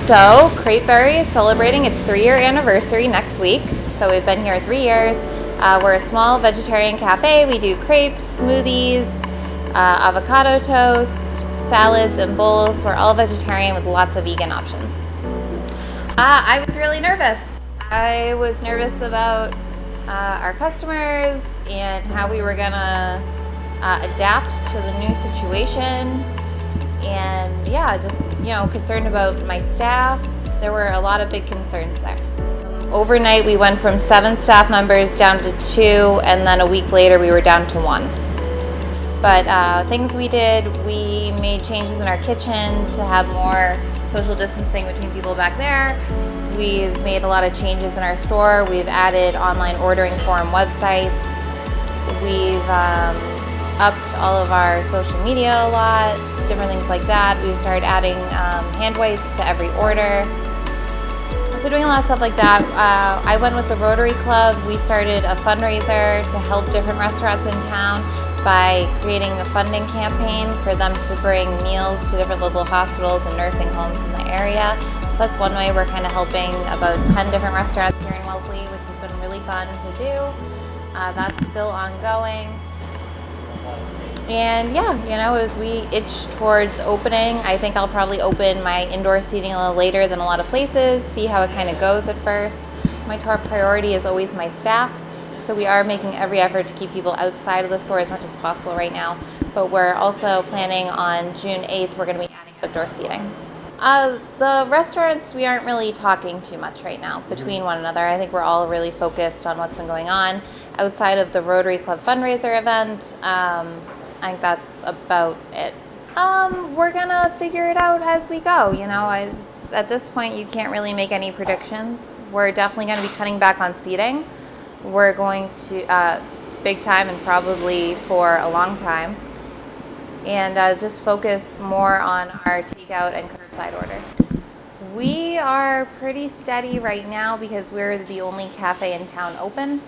So, Crepeberry is celebrating its 3-year anniversary next week. So, we've been here 3 years. We're a small vegetarian cafe. We do crepes, smoothies, avocado toast, salads, and bowls. We're all vegetarian with lots of vegan options. I was really nervous. I was nervous about our customers and how we were gonna adapt to the new situation. And yeah, just, concerned about my staff. There were a lot of big concerns there. Overnight, we went from 7 staff members down to 2, and then a week later, we were down to 1. But things we did, we made changes in our kitchen to have more social distancing between people back there. We've made a lot of changes in our store. We've added online ordering form websites. We've upped all of our social media a lot, different things like that. We've started adding hand wipes to every order. So doing a lot of stuff like that. I went with the Rotary Club. We started a fundraiser to help different restaurants in town by creating a funding campaign for them to bring meals to different local hospitals and nursing homes in the area. So that's one way we're kind of helping about 10 different restaurants here in Wellesley, which has been really fun to do. That's still ongoing. And yeah, as we itch towards opening, I think I'll probably open my indoor seating a little later than a lot of places, see how it kind of goes at first. My top priority is always my staff, so we are making every effort to keep people outside of the store as much as possible right now. But we're also planning on June 8th, we're going to be adding outdoor seating. The restaurants, we aren't really talking too much right now between one another. I think we're all really focused on what's been going on. Outside of the Rotary Club fundraiser event, I think that's about it. We're gonna figure it out as we go. At this point, you can't really make any predictions. We're definitely gonna be cutting back on seating. We're going to, big time and probably for a long time. And just focus more on our takeout and curbside orders. We are pretty steady right now because we're the only cafe in town open.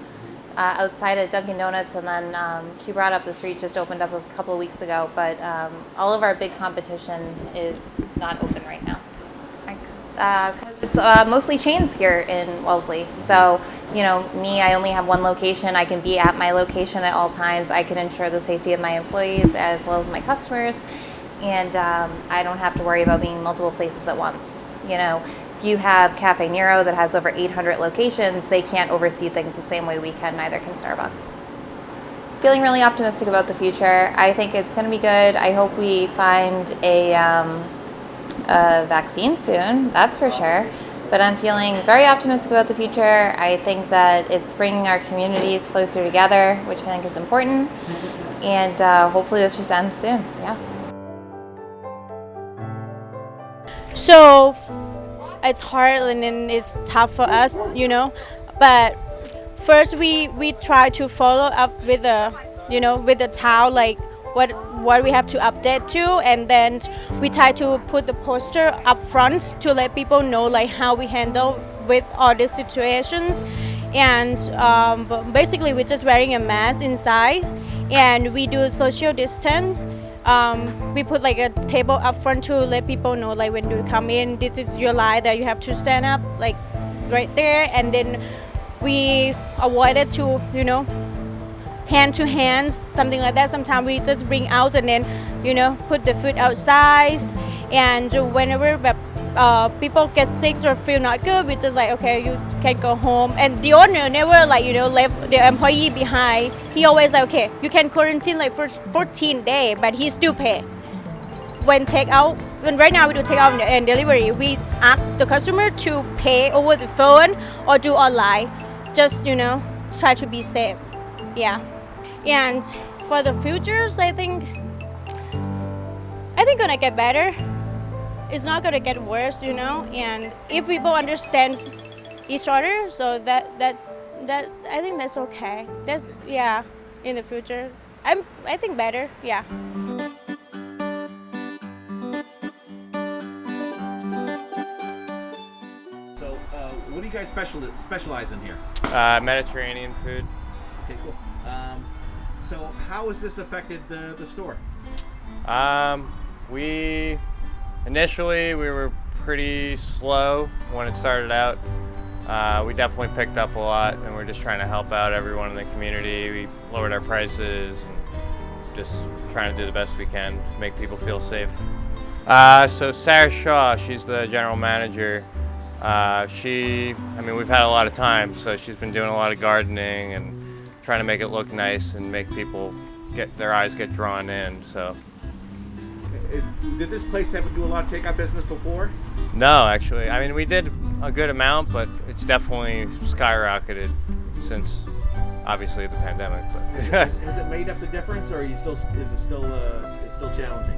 Outside of Dunkin' Donuts, and then Q-Brought up the street just opened up a couple of weeks ago, but all of our big competition is not open right now. Because it's mostly chains here in Wellesley. So, me, I only have one location. I can be at my location at all times. I can ensure the safety of my employees as well as my customers, and I don't have to worry about being in multiple places at once. If you have Cafe Nero that has over 800 locations, they can't oversee things the same way we can, neither can Starbucks. Feeling really optimistic about the future. I think it's going to be good. I hope we find a vaccine soon, that's for sure. But I'm feeling very optimistic about the future. I think that it's bringing our communities closer together, which I think is important. And hopefully this just ends soon, yeah. So it's hard and then it's tough for us, but first we try to follow up with the town, like what we have to update to, and then we try to put the poster up front to let people know like how we handle with all these situations. And but basically we're just wearing a mask inside, and we do social distance. We put like a table up front to let people know, like when you come in, this is your line that you have to stand up, like right there. And then we avoided to, hand to hands, something like that. Sometimes we just bring out and then, put the food outside. And whenever people get sick or feel not good, we just like, okay, you can go home. And the owner never left the employee behind. He always like, okay, you can quarantine like for 14 days, but he still pay. When right now we do takeout and delivery, we ask the customer to pay over the phone or do online. Just, try to be safe. Yeah. And for the futures, I think gonna get better. It's not gonna get worse, and if people understand each other, so that I think that's okay. That's in the future. I think better, yeah. So, what do you guys specialize in here? Mediterranean food. Okay, cool. So, how has this affected the store? Initially we were pretty slow when it started out. We definitely picked up a lot, and we're just trying to help out everyone in the community. We lowered our prices and just trying to do the best we can to make people feel safe. So Sarah Shaw, she's the general manager. We've had a lot of time, so she's been doing a lot of gardening and trying to make it look nice and make people get their eyes get drawn in. So. Did this place ever do a lot of takeout business before? No, actually. I mean, we did a good amount, but it's definitely skyrocketed since, obviously, the pandemic. But has it made up the difference, or is it still challenging?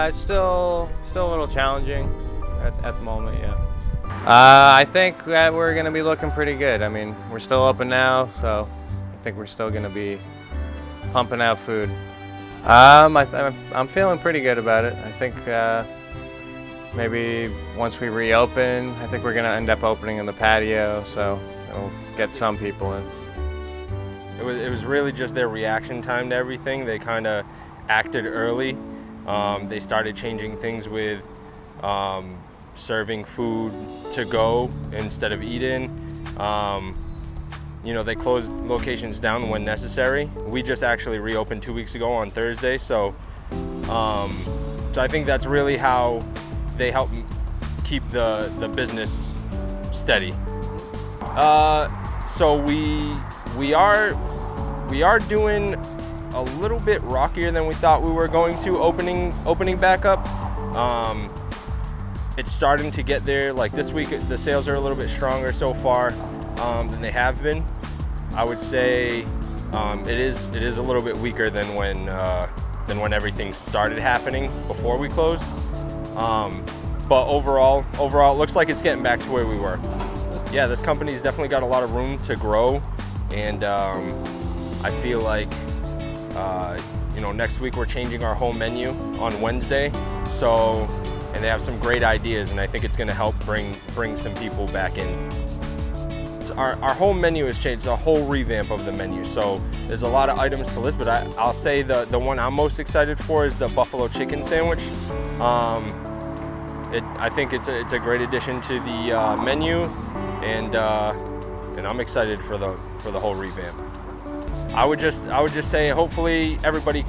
It's still a little challenging at the moment. Yeah. I think that we're going to be looking pretty good. I mean, we're still open now, so I think we're still going to be pumping out food. I'm feeling pretty good about it. I think maybe once we reopen, I think we're going to end up opening in the patio, so it'll get some people in. It was really just their reaction time to everything. They kind of acted early. They started changing things with serving food to go instead of eat-in. They closed locations down when necessary. We just actually reopened 2 weeks ago on Thursday, so I think that's really how they help keep the business steady. So we are doing a little bit rockier than we thought we were going to opening back up. It's starting to get there. Like this week, the sales are a little bit stronger so far than they have been. I would say it is a little bit weaker than when everything started happening before we closed. But overall, it looks like it's getting back to where we were. Yeah, this company's definitely got a lot of room to grow, and I feel like next week we're changing our whole menu on Wednesday. And they have some great ideas, and I think it's going to help bring some people back in. Our whole menu has changed, a whole revamp of the menu. So there's a lot of items to list, but I'll say the one I'm most excited for is the buffalo chicken sandwich. I think it's a great addition to the menu, and I'm excited for the whole revamp. I would just say hopefully everybody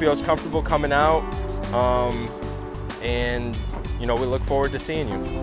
feels comfortable coming out, and we look forward to seeing you.